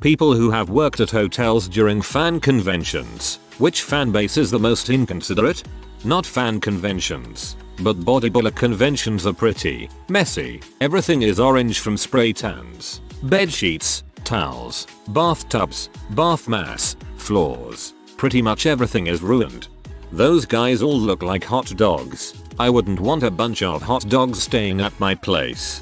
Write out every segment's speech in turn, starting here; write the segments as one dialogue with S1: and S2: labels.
S1: People who have worked at hotels during fan conventions. Which fan base is the most inconsiderate? Not fan conventions, but bodybuilder conventions are pretty messy. Everything is orange from spray tans. Bed sheets, towels, bathtubs, bath mats, floors. Pretty much everything is ruined. Those guys all look like hot dogs. I wouldn't want a bunch of hot dogs staying at my place.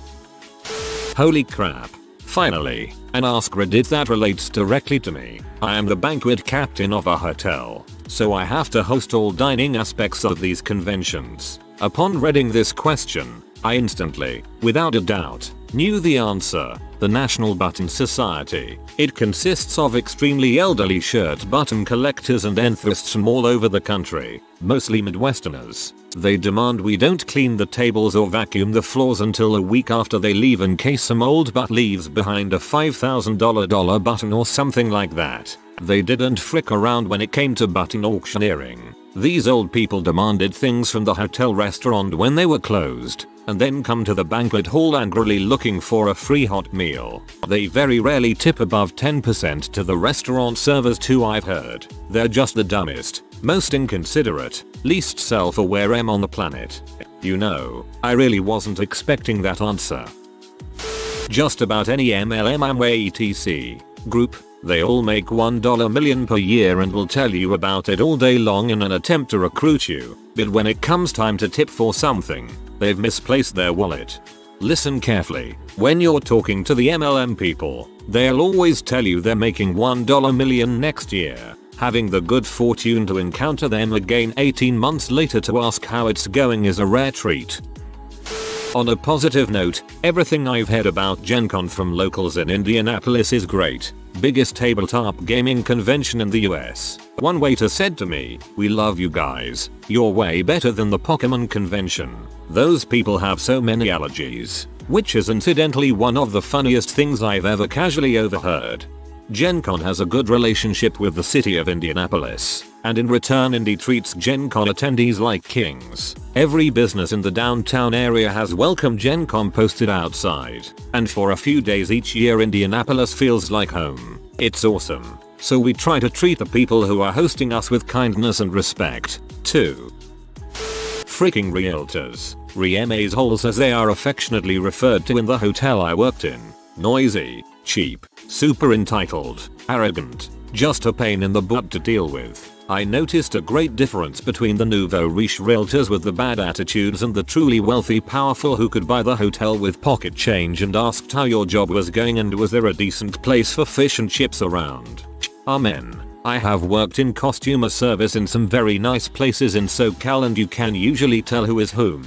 S1: Holy crap. Finally, an Ask Reddit that relates directly to me. I am the banquet captain of a hotel, so I have to host all dining aspects of these conventions. Upon reading this question, I instantly, without a doubt, knew the answer. The National Button Society. It consists of extremely elderly shirt button collectors and enthusiasts from all over the country, mostly Midwesterners. They demand we don't clean the tables or vacuum the floors until a week after they leave in case some old butt leaves behind a $5,000 button or something like that. They didn't frick around when it came to button auctioneering. These old people demanded things from the hotel restaurant when they were closed, and then come to the banquet hall angrily looking for a free hot meal. They very rarely tip above 10% to the restaurant servers too, I've heard. They're just the dumbest, most inconsiderate, least self-aware on the planet. You know, I really wasn't expecting that answer. Just about any MLM Amway etc. group, they all make $1 million per year and will tell you about it all day long in an attempt to recruit you, but when it comes time to tip for something, they've misplaced their wallet. Listen carefully. When you're talking to the MLM people, they'll always tell you they're making $1 million next year. Having the good fortune to encounter them again 18 months later to ask how it's going is a rare treat. On a positive note, everything I've heard about Gen Con from locals in Indianapolis is great. Biggest tabletop gaming convention in the US. One waiter said to me, "We love you guys. You're way better than the Pokemon convention. Those people have so many allergies." Which is incidentally one of the funniest things I've ever casually overheard. Gen Con has a good relationship with the city of Indianapolis, and in return Indy treats Gen Con attendees like kings. Every business in the downtown area has welcome Gen Con posted outside, and for a few days each year Indianapolis feels like home. It's awesome. So we try to treat the people who are hosting us with kindness and respect, too. Freaking realtors. Re-MAs holes as they are affectionately referred to in the hotel I worked in. Noisy, cheap, super entitled, arrogant, just a pain in the butt to deal with. I noticed a great difference between the nouveau riche realtors with the bad attitudes and the truly wealthy powerful who could buy the hotel with pocket change and asked how your job was going and was there a decent place for fish and chips around. Amen. I have worked in customer service in some very nice places in SoCal and you can usually tell who is whom.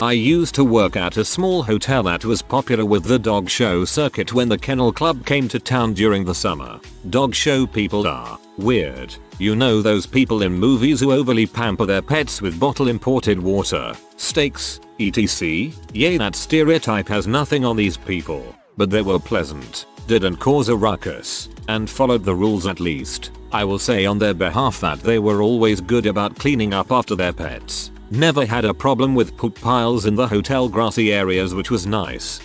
S1: I used to work at a small hotel that was popular with the dog show circuit when the Kennel Club came to town during the summer. Dog show people are weird. You know those people in movies who overly pamper their pets with bottle imported water, steaks, etc. Yeah, that stereotype has nothing on these people, but they were pleasant, didn't cause a ruckus, and followed the rules at least. I will say on their behalf that they were always good about cleaning up after their pets. Never had a problem with poop piles in the hotel grassy areas, which was nice.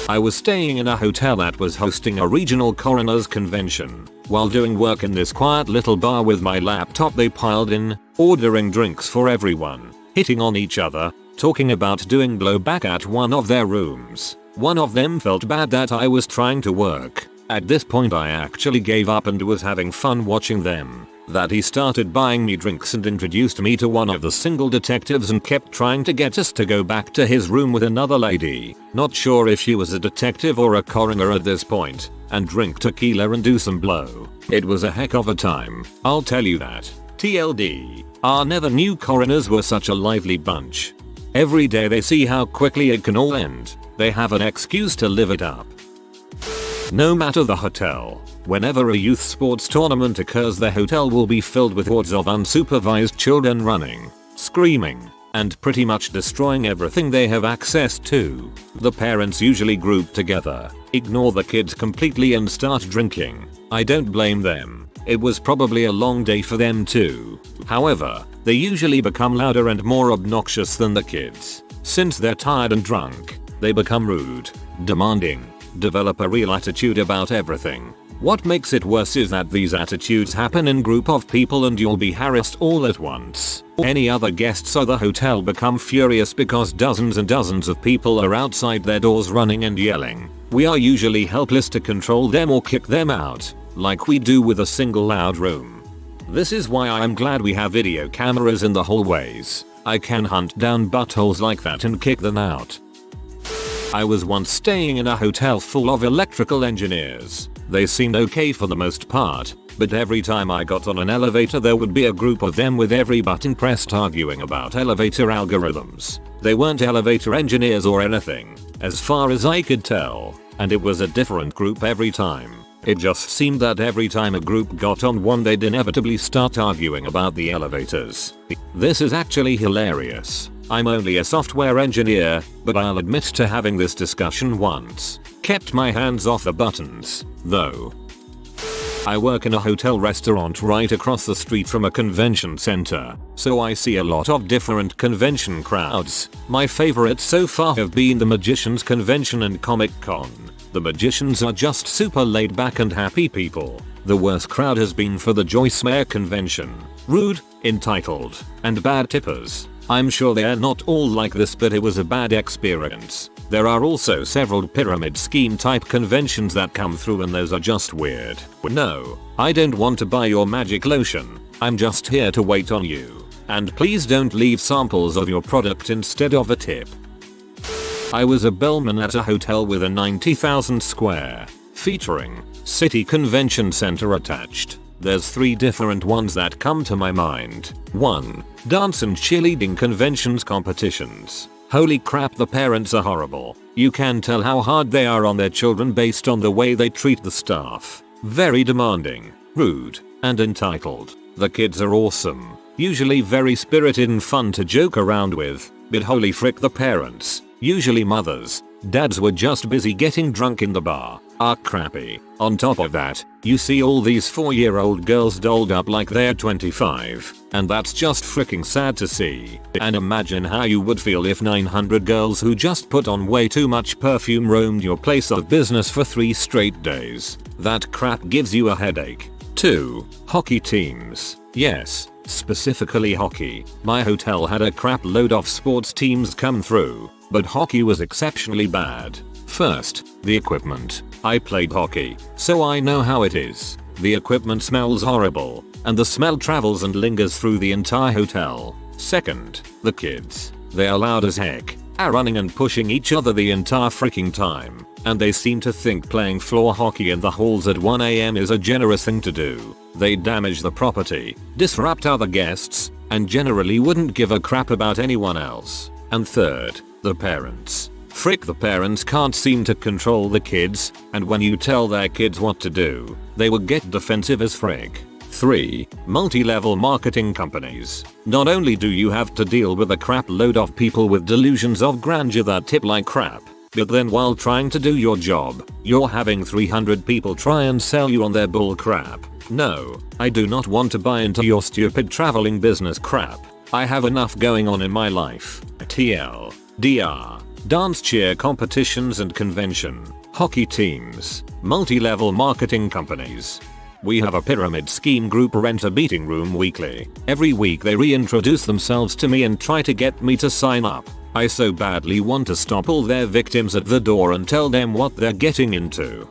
S1: I was staying in a hotel that was hosting a regional coroners convention. While doing work in this quiet little bar with my laptop they piled in, ordering drinks for everyone, hitting on each other, talking about doing blowback at one of their rooms. One of them felt bad that I was trying to work. At this point I actually gave up and was having fun watching them. That he started buying me drinks and introduced me to one of the single detectives and kept trying to get us to go back to his room with another lady. Not sure if she was a detective or a coroner at this point, and drink tequila and do some blow. It was a heck of a time, I'll tell you that. TLD. I never knew coroners were such a lively bunch. Every day they see how quickly it can all end. They have an excuse to live it up. No matter the hotel, whenever a youth sports tournament occurs the hotel will be filled with hordes of unsupervised children running, screaming, and pretty much destroying everything they have access to. The parents usually group together, ignore the kids completely and start drinking. I don't blame them. It was probably a long day for them too. However, they usually become louder and more obnoxious than the kids. Since they're tired and drunk, they become rude, demanding, develop a real attitude about everything. What makes it worse is that these attitudes happen in group of people and you'll be harassed all at once. Any other guests at the hotel become furious because dozens and dozens of people are outside their doors running and yelling. We are usually helpless to control them or kick them out, like we do with a single loud room. This is why I am glad we have video cameras in the hallways. I can hunt down buttholes like that and kick them out. I was once staying in a hotel full of electrical engineers. They seemed okay for the most part, but every time I got on an elevator there would be a group of them with every button pressed arguing about elevator algorithms. They weren't elevator engineers or anything, as far as I could tell, and it was a different group every time. It just seemed that every time a group got on one they'd inevitably start arguing about the elevators. This is actually hilarious. I'm only a software engineer, but I'll admit to having this discussion once. Kept my hands off the buttons, though. I work in a hotel restaurant right across the street from a convention center, so I see a lot of different convention crowds. My favorites so far have been the Magicians Convention and Comic Con. The Magicians are just super laid back and happy people. The worst crowd has been for the Joyce Meyer Convention. Rude, entitled, and bad tippers. I'm sure they're not all like this, but it was a bad experience. There are also several pyramid scheme type conventions that come through and those are just weird. No, I don't want to buy your magic lotion. I'm just here to wait on you. And please don't leave samples of your product instead of a tip. I was a bellman at a hotel with a 90,000 square, featuring city convention center attached. There's 3 different ones that come to my mind. 1. Dance and cheerleading conventions competitions. Holy crap, the parents are horrible. You can tell how hard they are on their children based on the way they treat the staff. Very demanding, rude, and entitled. The kids are awesome. Usually very spirited and fun to joke around with, but holy frick, the parents, usually mothers, dads, were just busy getting drunk in the bar, are crappy. On top of that, you see all these 4-year-old girls dolled up like they're 25, and that's just freaking sad to see. And imagine how you would feel if 900 girls who just put on way too much perfume roamed your place of business for 3 straight days. That crap gives you a headache. 2. Hockey teams. Yes, specifically hockey. My hotel had a crap load of sports teams come through, but hockey was exceptionally bad. First, the equipment. I played hockey, so I know how it is. The equipment smells horrible, and the smell travels and lingers through the entire hotel. Second, the kids. They are loud as heck, are running and pushing each other the entire freaking time, and they seem to think playing floor hockey in the halls at 1 AM is a generous thing to do. They damage the property, disrupt other guests, and generally wouldn't give a crap about anyone else. And third, the parents. Frick, the parents can't seem to control the kids, and when you tell their kids what to do, they will get defensive as frick. 3. Multi-level marketing companies. Not only do you have to deal with a crap load of people with delusions of grandeur that tip like crap, but then while trying to do your job, you're having 300 people try and sell you on their bull crap. No, I do not want to buy into your stupid traveling business crap. I have enough going on in my life. TL. DR. Dance cheer competitions and convention. Hockey teams. Multi-level marketing companies. We have a pyramid scheme group rent a meeting room weekly. Every week they reintroduce themselves to me and try to get me to sign up. I so badly want to stop all their victims at the door and tell them what they're getting into.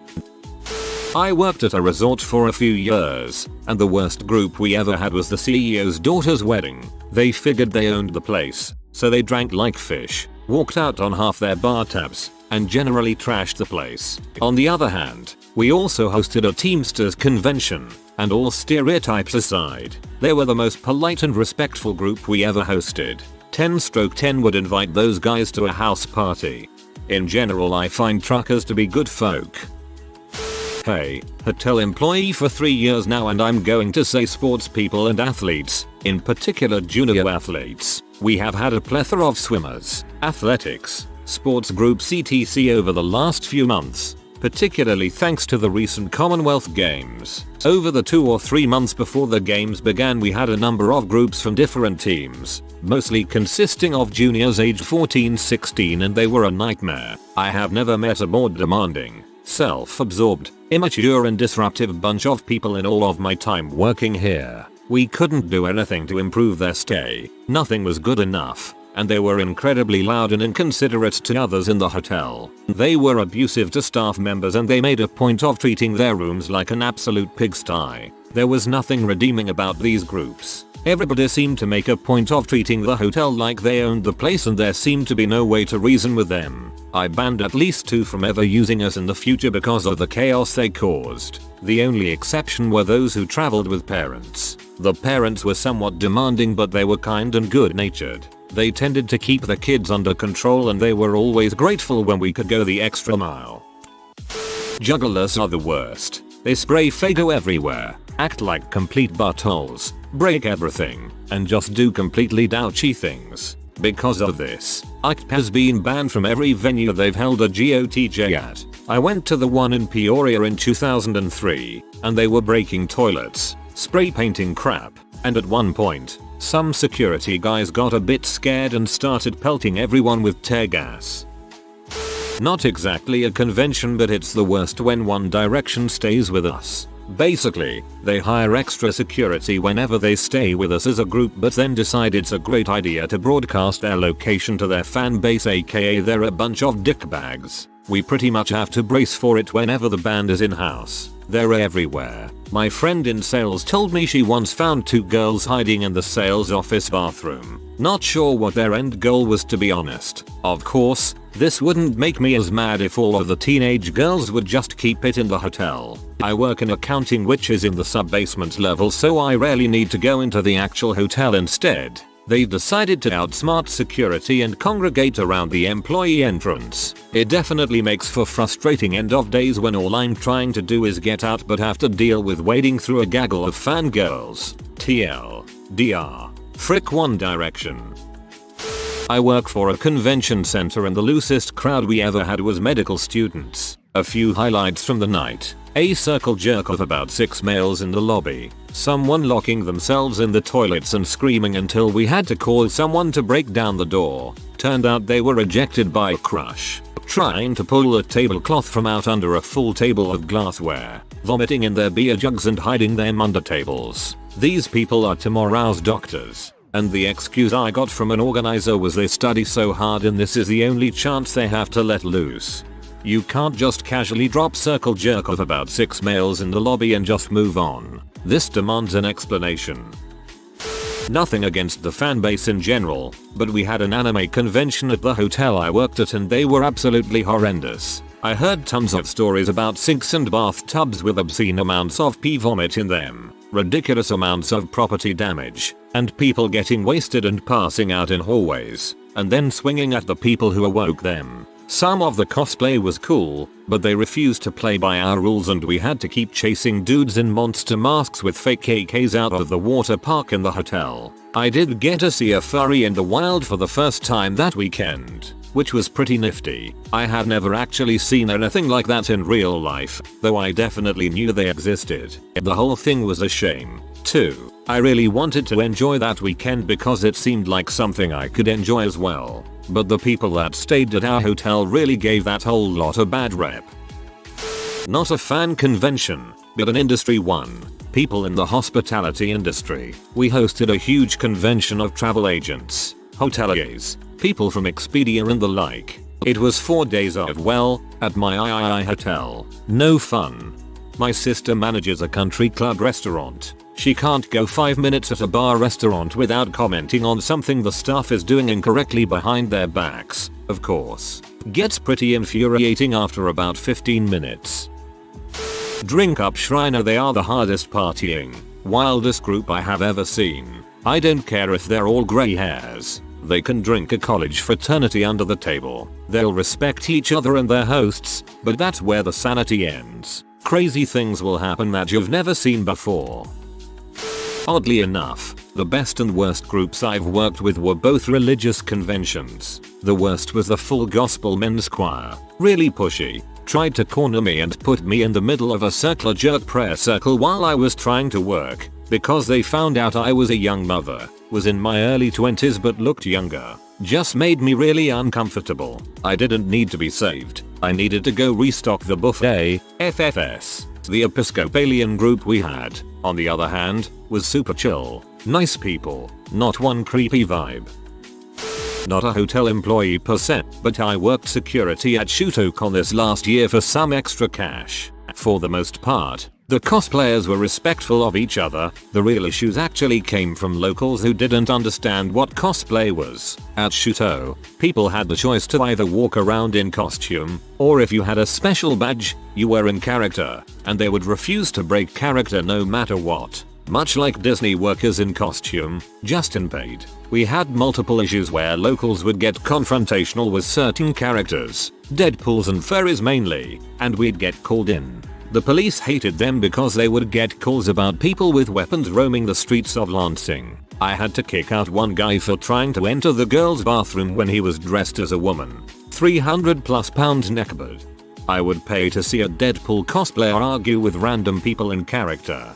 S1: I worked at a resort for a few years, and the worst group we ever had was the CEO's daughter's wedding. They figured they owned the place, so they drank like fish, walked out on half their bar tabs, and generally trashed the place. On the other hand, we also hosted a Teamsters convention, and all stereotypes aside, they were the most polite and respectful group we ever hosted. 10/10 would invite those guys to a house party. In general, I find truckers to be good folk. Hey, hotel employee for 3 years now, and I'm going to say sports people and athletes, in particular junior athletes. We have had a plethora of swimmers, athletics, sports groups etc. over the last few months, particularly thanks to the recent Commonwealth Games. Over the 2 or 3 months before the games began, we had a number of groups from different teams, mostly consisting of juniors aged 14-16, and they were a nightmare. I have never met a more demanding, Self-absorbed, immature and disruptive bunch of people. In all of my time working here, we couldn't do anything to improve their stay. Nothing was good enough. And they were incredibly loud and inconsiderate to others in the hotel. They were abusive to staff members and they made a point of treating their rooms like an absolute pigsty. There was nothing redeeming about these groups. Everybody seemed to make a point of treating the hotel like they owned the place and there seemed to be no way to reason with them. I banned at least 2 from ever using us in the future because of the chaos they caused. The only exception were those who traveled with parents. The parents were somewhat demanding but they were kind and good natured. They tended to keep the kids under control and they were always grateful when we could go the extra mile. Juggalos are the worst. They spray Fago everywhere, act like complete buttholes, break everything, and just do completely douchy things. Because of this, ICP has been banned from every venue they've held a GOTJ at. I went to the one in Peoria in 2003, and they were breaking toilets, spray painting crap, and at one point, some security guys got a bit scared and started pelting everyone with tear gas. Not exactly a convention, but it's the worst when One Direction stays with us. Basically, they hire extra security whenever they stay with us as a group but then decide it's a great idea to broadcast their location to their fan base, aka they're a bunch of dickbags. We pretty much have to brace for it whenever the band is in-house. They're everywhere. My friend in sales told me she once found 2 girls hiding in the sales office bathroom. Not sure what their end goal was, to be honest. Of course, this wouldn't make me as mad if all of the teenage girls would just keep it in the hotel. I work in accounting, which is in the sub-basement level, so I rarely need to go into the actual hotel. Instead, they've decided to outsmart security and congregate around the employee entrance. It definitely makes for frustrating end of days when all I'm trying to do is get out but have to deal with wading through a gaggle of fangirls. TL. DR. Frick One Direction. I work for a convention center and the loosest crowd we ever had was medical students. A few highlights from the night. A circle jerk of about 6 males in the lobby. Someone locking themselves in the toilets and screaming until we had to call someone to break down the door. Turned out they were ejected by a crush. Trying to pull a tablecloth from out under a full table of glassware. Vomiting in their beer jugs and hiding them under tables. These people are tomorrow's doctors. And the excuse I got from an organizer was they study so hard and this is the only chance they have to let loose. You can't just casually drop circle jerk of about 6 males in the lobby and just move on. This demands an explanation. Nothing against the fanbase in general, but we had an anime convention at the hotel I worked at and they were absolutely horrendous. I heard tons of stories about sinks and bathtubs with obscene amounts of pee vomit in them, ridiculous amounts of property damage, and people getting wasted and passing out in hallways, and then swinging at the people who awoke them. Some of the cosplay was cool, but they refused to play by our rules and we had to keep chasing dudes in monster masks with fake AKs out of the water park in the hotel. I did get to see a furry in the wild for the first time that weekend, which was pretty nifty. I had never actually seen anything like that in real life, though I definitely knew they existed. The whole thing was a shame, too. I really wanted to enjoy that weekend because it seemed like something I could enjoy as well. But the people that stayed at our hotel really gave that whole lot a bad rep. Not a fan convention, but an industry one. People in the hospitality industry. We hosted a huge convention of travel agents, hoteliers, people from Expedia and the like. It was 4 days of, well, at my III hotel. No fun. My sister manages a country club restaurant. She can't go 5 minutes at a bar restaurant without commenting on something the staff is doing incorrectly behind their backs, of course. Gets pretty infuriating after about 15 minutes. Drink up Shriner, they are the hardest partying, wildest group I have ever seen. I don't care if they're all grey hairs. They can drink a college fraternity under the table. They'll respect each other and their hosts, but that's where the sanity ends. Crazy things will happen that you've never seen before. Oddly enough, the best and worst groups I've worked with were both religious conventions. The worst was the Full Gospel Men's Choir. Really pushy. Tried to corner me and put me in the middle of a circle jerk prayer circle while I was trying to work. because they found out I was a young mother, was in my early 20s but looked younger. Just made me really uncomfortable. I didn't need to be saved. I needed to go restock the buffet, FFS. The Episcopalian group we had, on the other hand, was super chill. Nice people. Not one creepy vibe. Not a hotel employee per se, but I worked security at Shootocon this last year for some extra cash. For the most part, the cosplayers were respectful of each other. The real issues actually came from locals who didn't understand what cosplay was. At Shuto, people had the choice to either walk around in costume, or if you had a special badge, you were in character, and they would refuse to break character no matter what. Much like Disney workers in costume, just unpaid. We had multiple issues where locals would get confrontational with certain characters, Deadpools and furries mainly, and we'd get called in. The police hated them because they would get calls about people with weapons roaming the streets of Lansing. I had to kick out one guy for trying to enter the girls' bathroom when he was dressed as a woman. 300+ pounds neckbird. I would pay to see a Deadpool cosplayer argue with random people in character.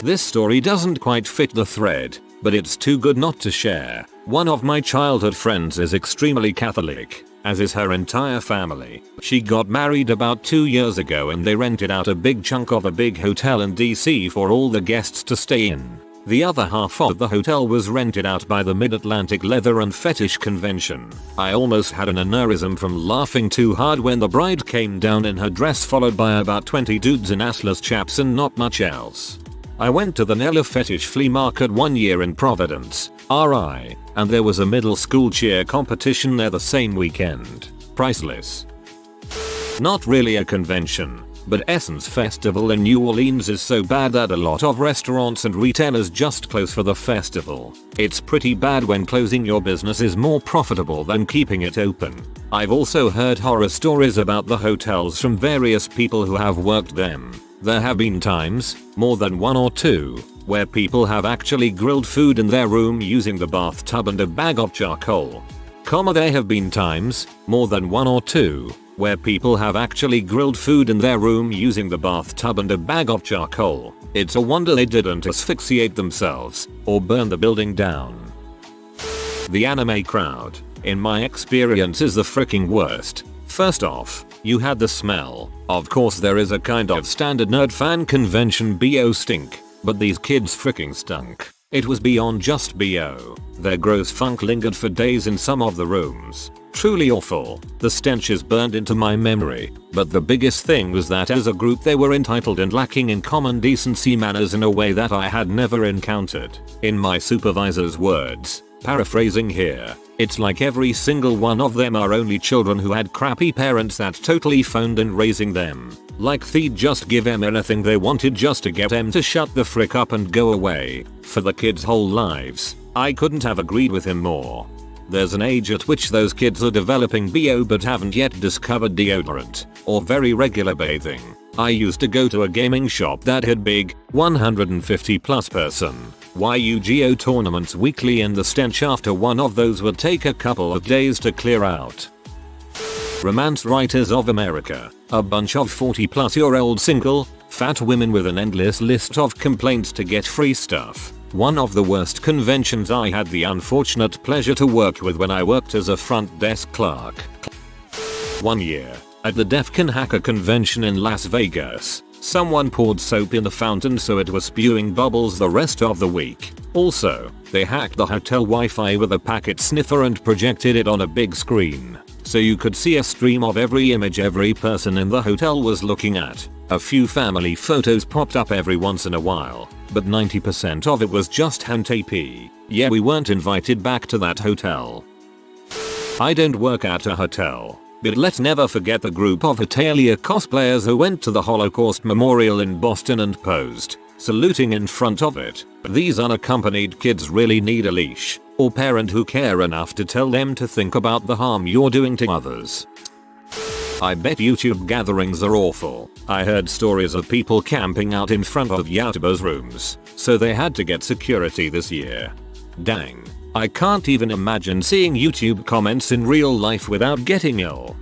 S1: This story doesn't quite fit the thread, but it's too good not to share. One of my childhood friends is extremely Catholic, as is her entire family. She got married about 2 years ago and they rented out a big chunk of a big hotel in DC for all the guests to stay in. The other half of the hotel was rented out by the Mid-Atlantic Leather and Fetish Convention. I almost had an aneurysm from laughing too hard when the bride came down in her dress followed by about 20 dudes in assless chaps and not much else. I went to the Nella Fetish Flea Market one year in Providence, RI, and there was a middle school cheer competition there the same weekend. Priceless. Not really a convention, but Essence Festival in New Orleans is so bad that a lot of restaurants and retailers just close for the festival. It's pretty bad when closing your business is more profitable than keeping it open. I've also heard horror stories about the hotels from various people who have worked them. There have been times, more than one or two, where people have actually grilled food in their room using the bathtub and a bag of charcoal. There have been times, more than one or two, where people have actually grilled food in their room using the bathtub and a bag of charcoal. It's a wonder they didn't asphyxiate themselves, or burn the building down. The anime crowd, in my experience, is the freaking worst. First off, you had the smell. Of course there is a kind of standard nerd fan convention BO stink, but these kids freaking stunk. It was beyond just BO. Their gross funk lingered for days in some of the rooms. Truly awful. The stenches burned into my memory, but the biggest thing was that as a group they were entitled and lacking in common decency manners in a way that I had never encountered. In my supervisor's words, paraphrasing here, it's like every single one of them are only children who had crappy parents that totally phoned in raising them. Like they'd just give them anything they wanted just to get them to shut the frick up and go away. For the kids' whole lives. I couldn't have agreed with him more. There's an age at which those kids are developing BO but haven't yet discovered deodorant, or very regular bathing. I used to go to a gaming shop that had big, 150+ person YUGO tournaments weekly and the stench after one of those would take a couple of days to clear out. Romance Writers of America, a bunch of 40+-year-old single, fat women with an endless list of complaints to get free stuff. One of the worst conventions I had the unfortunate pleasure to work with when I worked as a front desk clerk. One year, at the Defcon Hacker Convention in Las Vegas, someone poured soap in the fountain so it was spewing bubbles the rest of the week. Also, they hacked the hotel Wi-Fi with a packet sniffer and projected it on a big screen, so you could see a stream of every image every person in the hotel was looking at. A few family photos popped up every once in a while, but 90% of it was just hentai. Yeah, we weren't invited back to that hotel. I don't work at a hotel, but let's never forget the group of Italia cosplayers who went to the Holocaust Memorial in Boston and posed, saluting in front of it. These unaccompanied kids really need a leash, or parent who care enough to tell them to think about the harm you're doing to others. I bet YouTube gatherings are awful. I heard stories of people camping out in front of YouTubers' rooms, so they had to get security this year. Dang. I can't even imagine seeing YouTube comments in real life without getting ill.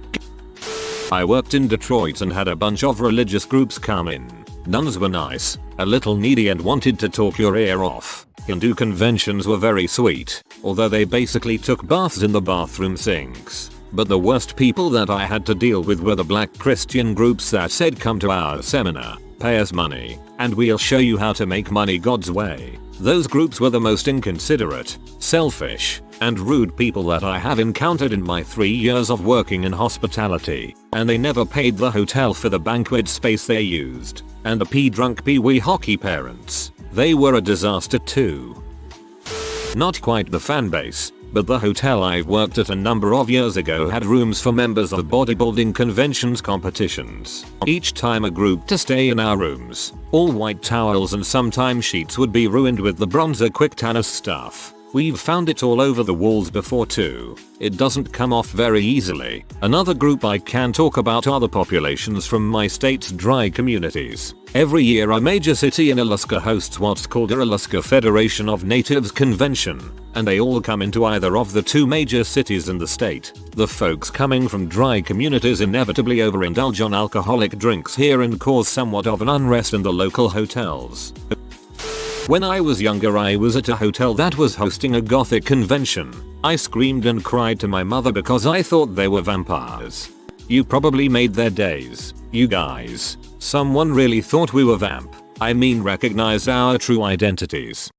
S1: I worked in Detroit and had a bunch of religious groups come in. Nuns were nice, a little needy and wanted to talk your ear off. Hindu conventions were very sweet, although they basically took baths in the bathroom sinks. But the worst people that I had to deal with were the black Christian groups that said come to our seminar, pay us money, and we'll show you how to make money God's way. Those groups were the most inconsiderate, selfish, and rude people that I have encountered in my 3 years of working in hospitality, and they never paid the hotel for the banquet space they used, and the pee-drunk pee-wee hockey parents. They were a disaster too. Not quite the Fanbase, but the hotel I've worked at a number of years ago had rooms for members of bodybuilding conventions competitions. Each time a group to stay in our rooms, all white towels and sometimes sheets would be ruined with the bronzer quick tanner stuff. We've found it all over the walls before too. It doesn't come off very easily. Another group I can talk about are the populations from my state's dry communities. Every year a major city in Alaska hosts what's called a Alaska Federation of Natives Convention, and they all come into either of the 2 major cities in the state. The folks coming from dry communities inevitably overindulge on alcoholic drinks here and cause somewhat of an unrest in the local hotels. When I was younger I was at a hotel that was hosting a Gothic convention. I screamed and cried to my mother because I thought they were vampires. You probably made their days, you guys. Someone really thought we were recognized our true identities.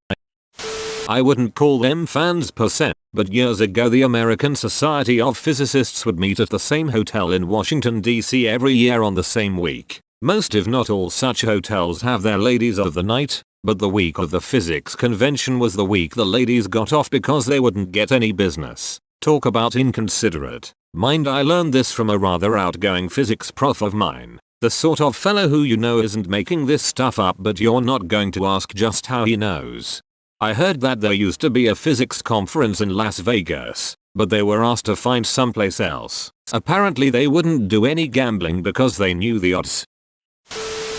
S1: I wouldn't call them fans per se, but years ago the American Society of Physicists would meet at the same hotel in Washington DC every year on the same week. Most if not all such hotels have their ladies of the night, but the week of the physics convention was the week the ladies got off because they wouldn't get any business. Talk about inconsiderate. Mind, I learned this from a rather outgoing physics prof of mine. The sort of fellow who you know isn't making this stuff up but you're not going to ask just how he knows. I heard that there used to be a physics conference in Las Vegas, but they were asked to find someplace else. Apparently they wouldn't do any gambling because they knew the odds.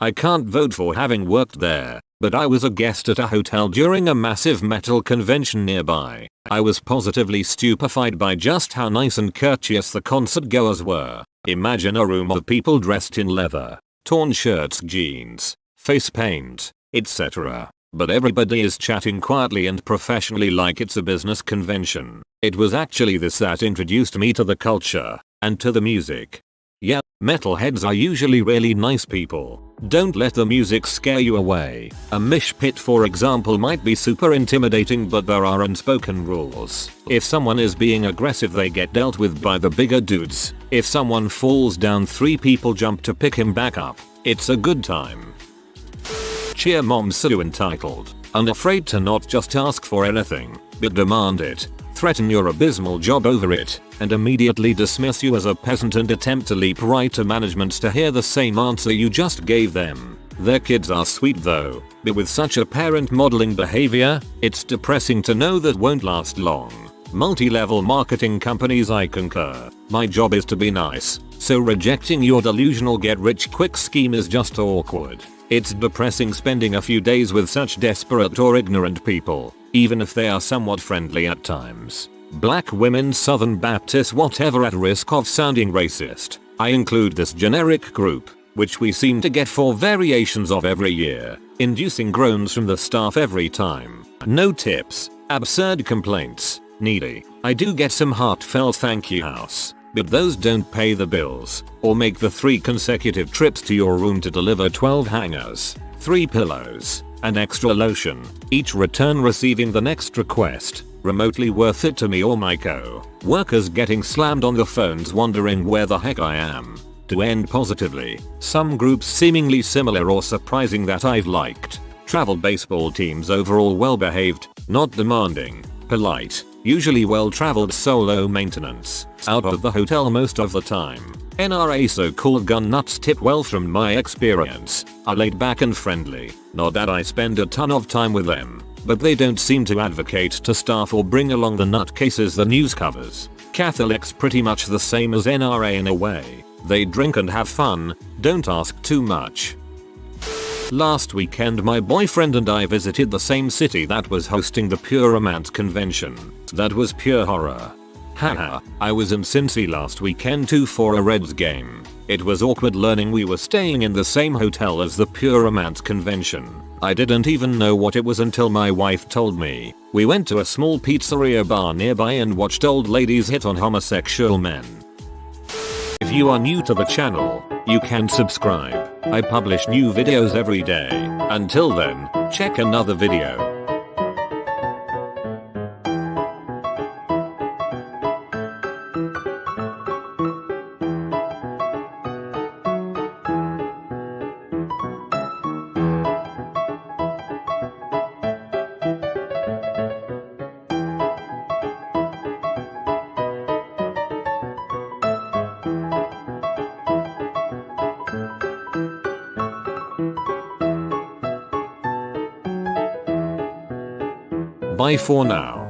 S1: I can't vote for having worked there, but I was a guest at a hotel during a massive metal convention nearby. I was positively stupefied by just how nice and courteous the concert goers were. Imagine a room of people dressed in leather, torn shirts, jeans, face paint, etc. But everybody is chatting quietly and professionally like it's a business convention. It was actually this that introduced me to the culture, and to the music. Yeah, metalheads are usually really nice people. Don't let the music scare you away. A mish pit for example might be super intimidating but there are unspoken rules. If someone is being aggressive they get dealt with by the bigger dudes. If someone falls down 3 people jump to pick him back up. It's a good time. Cheer moms so entitled, unafraid to not just ask for anything, but demand it. Threaten your abysmal job over it, and immediately dismiss you as a peasant and attempt to leap right to management to hear the same answer you just gave them. Their kids are sweet though, but with such a parent modeling behavior, it's depressing to know that won't last long. Multi-level marketing companies, I concur. My job is to be nice, so rejecting your delusional get-rich-quick scheme is just awkward. It's depressing spending a few days with such desperate or ignorant people, even if they are somewhat friendly at times. Black women, Southern Baptists, whatever, at risk of sounding racist. I include this generic group, which we seem to get 4 variations of every year, inducing groans from the staff every time. No tips, absurd complaints, needy. I do get some heartfelt thank you house, but those don't pay the bills, or make the 3 consecutive trips to your room to deliver 12 hangers, 3 pillows, and extra lotion, each return receiving the next request, remotely worth it to me or my co-workers getting slammed on the phones wondering where the heck I am. To end positively, some groups seemingly similar or surprising that I've liked. Travel baseball teams overall well behaved, not demanding, polite, usually well traveled, solo maintenance, out of the hotel most of the time. NRA so-called gun nuts tip well from my experience, are laid back and friendly. Not that I spend a ton of time with them, but they don't seem to advocate to staff or bring along the nutcases the news covers. Catholics pretty much the same as NRA in a way. They drink and have fun, don't ask too much. Last weekend my boyfriend and I visited the same city that was hosting the Pure Romance convention. That was pure horror. Haha, I was in Cincy last weekend too for a Reds game. It was awkward learning we were staying in the same hotel as the Pure Romance convention. I didn't even know what it was until my wife told me. We went to a small pizzeria bar nearby and watched old ladies hit on homosexual men. If you are new to the channel, you can subscribe. I publish new videos every day. Until then, check another video. Bye for now.